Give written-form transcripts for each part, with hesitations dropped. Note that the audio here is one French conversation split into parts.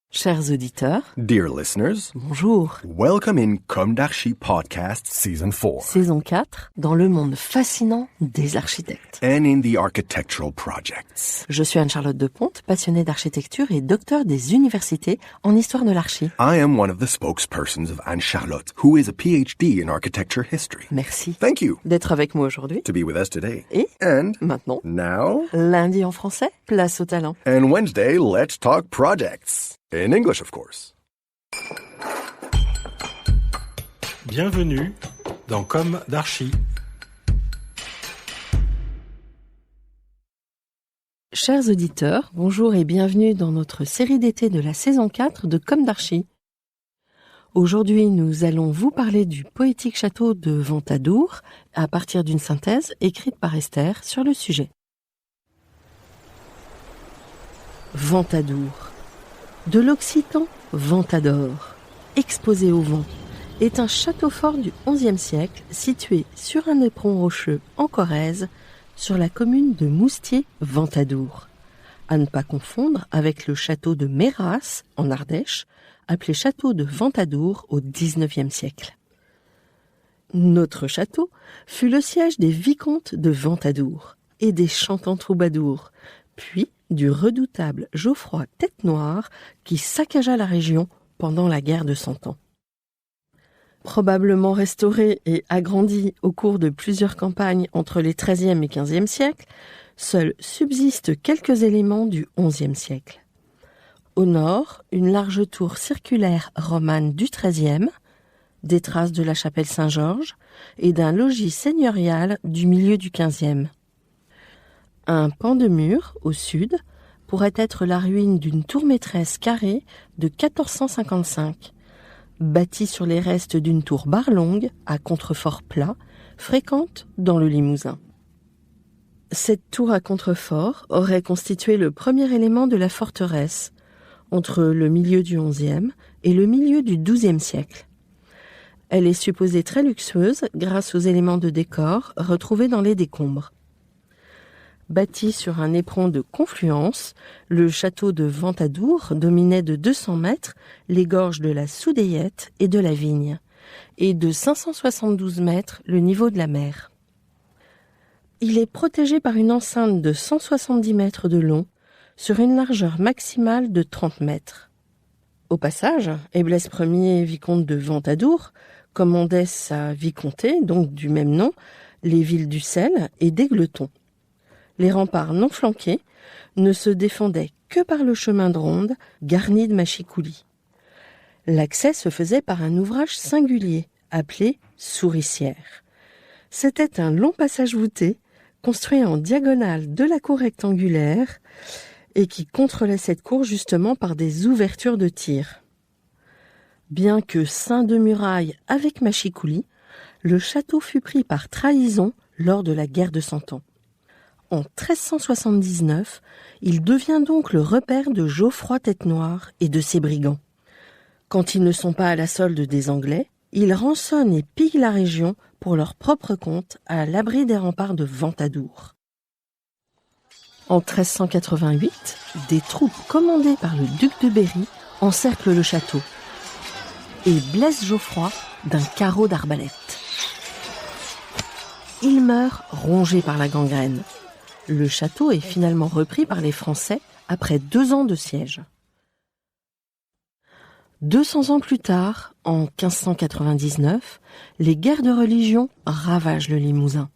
Chers auditeurs, Dear listeners, bonjour. welcome in Comme d'Archi Podcast Season 4 Saison 4, dans le monde fascinant des architectes. and in the architectural projects. Je suis Anne-Charlotte Deponte, passionnée d'architecture et docteur des universités en histoire de l'archi. I am one of the spokespersons of Anne-Charlotte, who is a PhD in architecture history. Merci Thank you d'être avec moi aujourd'hui. to be with us today. Et And maintenant, now, lundi en français, place au talent. and Wednesday, let's talk projects. In English, of course. Bienvenue dans Comme d'Archi. Chers auditeurs, bonjour et bienvenue dans notre série d'été de la saison 4 de Comme d'Archi. Aujourd'hui, nous allons vous parler du poétique château de Ventadour à partir d'une synthèse écrite par Esther sur le sujet. Ventadour. De l'occitan Ventador, exposé au vent, est un château fort du XIe siècle situé sur un éperon rocheux en Corrèze, sur la commune de Moustier-Ventadour. À ne pas confondre avec le château de Méras, en Ardèche, appelé château de Ventadour au XIXe siècle. Notre château fut le siège des vicomtes de Ventadour et des chantants troubadours, puis du redoutable Geoffroy Tête-Noire qui saccagea la région pendant la guerre de Cent Ans. Probablement restauré et agrandi au cours de plusieurs campagnes entre les XIIIe et XVe siècles, seuls subsistent quelques éléments du XIe siècle. Au nord, une large tour circulaire romane du XIIIe, des traces de la chapelle Saint-Georges et d'un logis seigneurial du milieu du XVe. Un pan de mur, au sud, pourrait être la ruine d'une tour maîtresse carrée de 1455, bâtie sur les restes d'une tour barlongue à contrefort plat, fréquente dans le Limousin. Cette tour à contrefort aurait constitué le premier élément de la forteresse, entre le milieu du XIe et le milieu du XIIe siècle. Elle est supposée très luxueuse grâce aux éléments de décor retrouvés dans les décombres. Bâti sur un éperon de confluence, le château de Ventadour dominait de 200 mètres les gorges de la Soudeyette et de la Vigne, et de 572 mètres le niveau de la mer. Il est protégé par une enceinte de 170 mètres de long, sur une largeur maximale de 30 mètres. Au passage, Eblès Ier, vicomte de Ventadour, commandait sa vicomté, donc du même nom, les villes d'Ussel et d'Égletons. Les remparts non flanqués ne se défendaient que par le chemin de ronde garni de machicoulis. L'accès se faisait par un ouvrage singulier, appelé souricière. C'était un long passage voûté, construit en diagonale de la cour rectangulaire et qui contrôlait cette cour justement par des ouvertures de tir. Bien que ceint de murailles avec machicoulis, le château fut pris par trahison lors de la guerre de Cent Ans. En 1379, il devient donc le repère de Geoffroy Tête-Noire et de ses brigands. Quand ils ne sont pas à la solde des Anglais, ils rançonnent et pillent la région pour leur propre compte à l'abri des remparts de Ventadour. En 1388, des troupes commandées par le duc de Berry encerclent le château et blessent Geoffroy d'un carreau d'arbalète. Il meurt rongé par la gangrène. Le château est finalement repris par les Français après 2 ans de siège. 200 ans plus tard, en 1599, les guerres de religion ravagent le Limousin.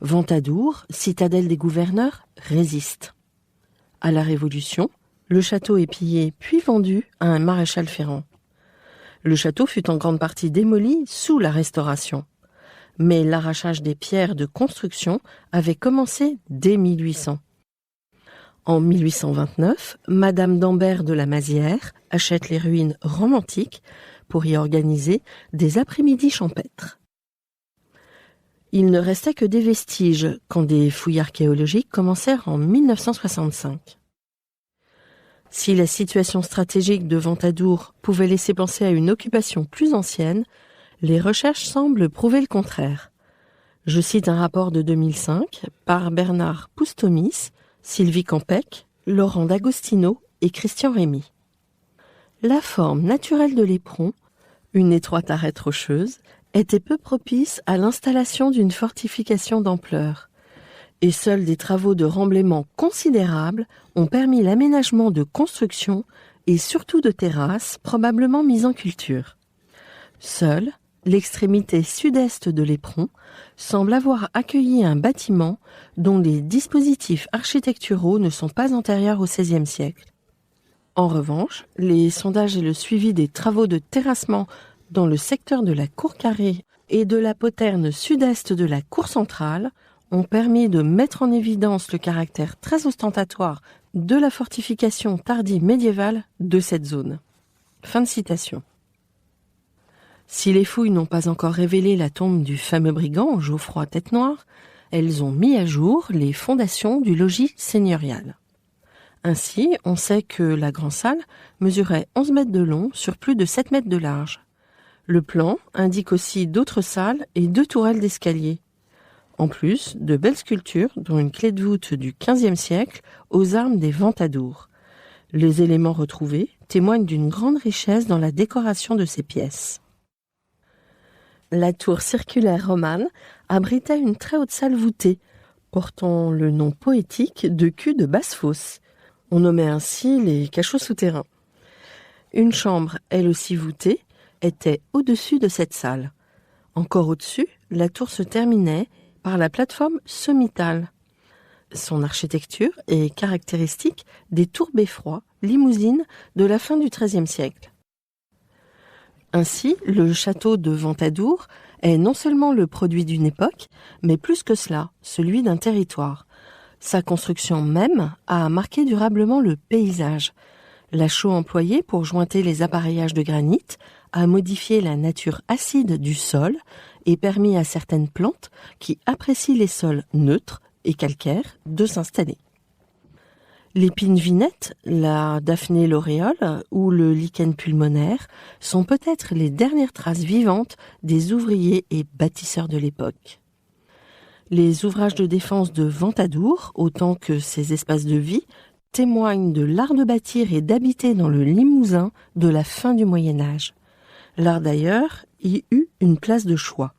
Ventadour, citadelle des gouverneurs, résiste. À la Révolution, le château est pillé puis vendu à un maréchal Ferrand. Le château fut en grande partie démoli sous la Restauration. Mais l'arrachage des pierres de construction avait commencé dès 1800. En 1829, Madame d'Ambert de la Mazière achète les ruines romantiques pour y organiser des après-midi champêtres. Il ne restait que des vestiges quand des fouilles archéologiques commencèrent en 1965. Si la situation stratégique de Ventadour pouvait laisser penser à une occupation plus ancienne, les recherches semblent prouver le contraire. Je cite un rapport de 2005 par Bernard Poustomis, Sylvie Campec, Laurent D'Agostino et Christian Rémy. La forme naturelle de l'éperon, une étroite arête rocheuse, était peu propice à l'installation d'une fortification d'ampleur. Et seuls des travaux de remblaiement considérables ont permis l'aménagement de constructions et surtout de terrasses probablement mises en culture. Seule, l'extrémité sud-est de l'éperon semble avoir accueilli un bâtiment dont les dispositifs architecturaux ne sont pas antérieurs au XVIe siècle. En revanche, les sondages et le suivi des travaux de terrassement dans le secteur de la cour carrée et de la poterne sud-est de la cour centrale ont permis de mettre en évidence le caractère très ostentatoire de la fortification tardive médiévale de cette zone. Fin de citation. Si les fouilles n'ont pas encore révélé la tombe du fameux brigand Geoffroy Tête-Noire, elles ont mis à jour les fondations du logis seigneurial. Ainsi, on sait que la grande salle mesurait 11 mètres de long sur plus de 7 mètres de large. Le plan indique aussi d'autres salles et 2 tourelles d'escalier. En plus, de belles sculptures, dont une clé de voûte du XVe siècle aux armes des Ventadour. Les éléments retrouvés témoignent d'une grande richesse dans la décoration de ces pièces. La tour circulaire romane abritait une très haute salle voûtée, portant le nom poétique de cul de basse-fosse. On nommait ainsi les cachots souterrains. Une chambre, elle aussi voûtée, était au-dessus de cette salle. Encore au-dessus, la tour se terminait par la plateforme sommitale. Son architecture est caractéristique des tours beffrois, limousines de la fin du XIIIe siècle. Ainsi, le château de Ventadour est non seulement le produit d'une époque, mais plus que cela, celui d'un territoire. Sa construction même a marqué durablement le paysage. La chaux employée pour jointer les appareillages de granit a modifié la nature acide du sol et permis à certaines plantes qui apprécient les sols neutres et calcaires de s'installer. L'épine vinette, la Daphné lauréole ou le lichen pulmonaire sont peut-être les dernières traces vivantes des ouvriers et bâtisseurs de l'époque. Les ouvrages de défense de Ventadour, autant que ses espaces de vie, témoignent de l'art de bâtir et d'habiter dans le Limousin de la fin du Moyen-Âge. L'art d'ailleurs y eut une place de choix.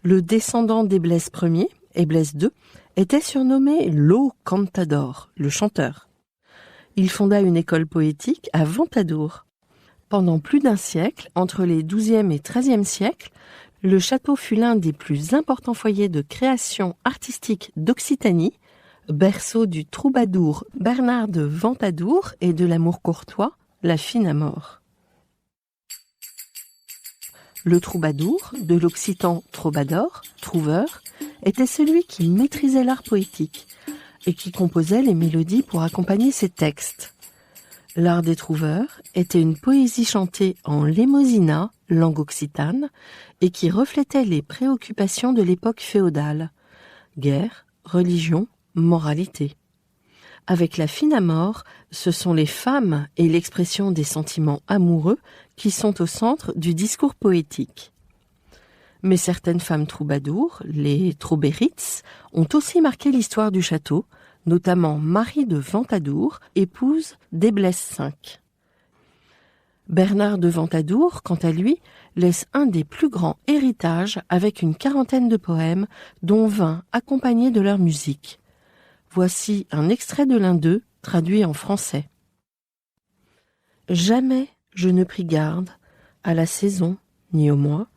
Le descendant des Blaise Ier et Blaise II était surnommé Lo Cantador, le chanteur. Il fonda une école poétique à Ventadour. Pendant plus d'un siècle, entre les XIIe et XIIIe siècles, le château fut l'un des plus importants foyers de création artistique d'Occitanie, berceau du troubadour Bernard de Ventadour et de l'amour courtois, la fine à mort. Le troubadour, de l'occitan troubadour, trouveur, était celui qui maîtrisait l'art poétique et qui composait les mélodies pour accompagner ses textes. L'art des trouveurs était une poésie chantée en lémosina, langue occitane, et qui reflétait les préoccupations de l'époque féodale. Guerre, religion, moralité. Avec la fine à mort, ce sont les femmes et l'expression des sentiments amoureux qui sont au centre du discours poétique. Mais certaines femmes troubadours, les troubéritz, ont aussi marqué l'histoire du château, notamment Marie de Ventadour, épouse des Blaise V. Bernard de Ventadour, quant à lui, laisse un des plus grands héritages avec une 40aine de poèmes, dont 20 accompagnés de leur musique. Voici un extrait de l'un d'eux, traduit en français. Jamais je ne pris garde à la saison, ni au mois,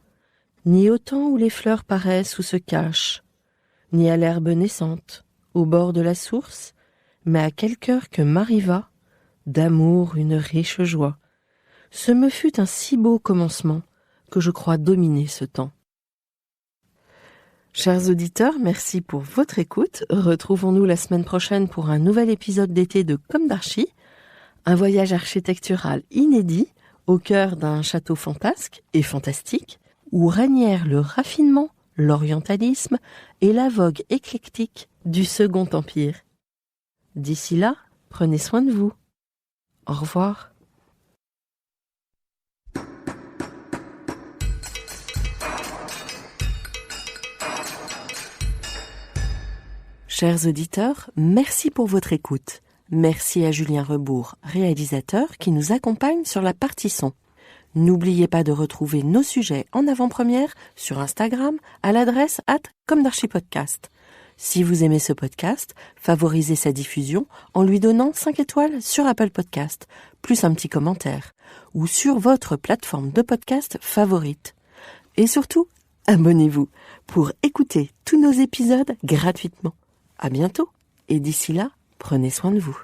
ni au temps où les fleurs paraissent ou se cachent, ni à l'herbe naissante, au bord de la source, mais à quelque heure que m'arriva, d'amour une riche joie. Ce me fut un si beau commencement, que je crois dominer ce temps. Chers auditeurs, merci pour votre écoute. Retrouvons-nous la semaine prochaine pour un nouvel épisode d'été de Comme d'Archi, un voyage architectural inédit au cœur d'un château fantasque et fantastique, où régnèrent le raffinement, l'orientalisme et la vogue éclectique du Second Empire. D'ici là, prenez soin de vous. Au revoir. Chers auditeurs, merci pour votre écoute. Merci à Julien Rebourg, réalisateur, qui nous accompagne sur la partie son. N'oubliez pas de retrouver nos sujets en avant-première sur Instagram à l'adresse @commedarchipodcast. Si vous aimez ce podcast, favorisez sa diffusion en lui donnant 5 étoiles sur Apple Podcast, plus un petit commentaire, ou sur votre plateforme de podcast favorite. Et surtout, abonnez-vous pour écouter tous nos épisodes gratuitement. À bientôt, et d'ici là, prenez soin de vous.